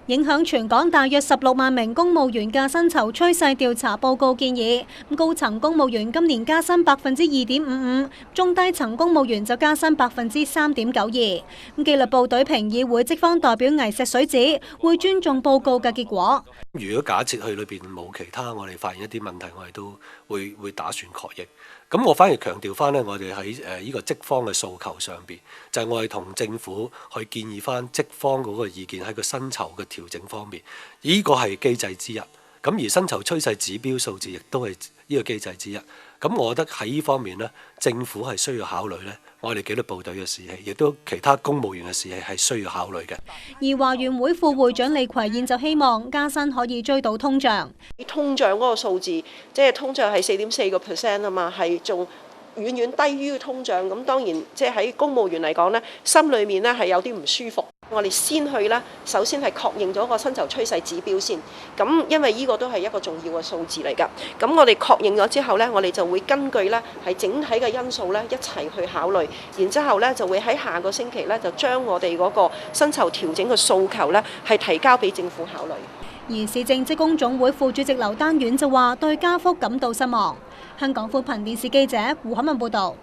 影響全港大約16萬名公務員嘅薪酬趨勢調查報告建議，高層公務員今年加薪2.55%，中低層公務員就加薪3.92%。紀律部隊評議會職方代表倪石水指會尊重報告嘅結果。如果假設佢裏邊冇其他，我哋發現一啲問題，我哋都會打算確認。咁我反而強調翻呢，我哋喺呢個職方嘅訴求上邊，就係我哋同政府去建議翻職方嗰個意見喺個薪酬嘅調整方面，呢個係機制之一。咁而薪酬趨勢指標數字亦都係呢個機制之一。咁我覺得喺呢方面呢，政府係需要考慮呢，我哋紀律部隊嘅士氣，亦都其他公務員嘅士氣係需要考慮嘅。而華員會副會長李葵燕就希望加薪可以追到通脹。通脹嗰個數字，即係通脹係4.4% 啊嘛，係仲遠遠低於通脹。咁當然，即係喺公務員嚟講呢，心裏面呢係有啲唔舒服。我哋先去啦，首先係確認咗個薪酬趨勢指標先。咁因為呢個都係一個重要嘅數字嚟㗎。咁我哋確認咗之後呢，我哋就會根據呢係整體嘅因素呢一齊去考慮。然之後呢，就會喺下個星期呢就將我哋嗰個薪酬調整嘅訴求呢係提交俾政府考慮。而市政職工總會副主席劉丹遠就話對加幅感到失望。香港寬頻電視記者胡海文報導。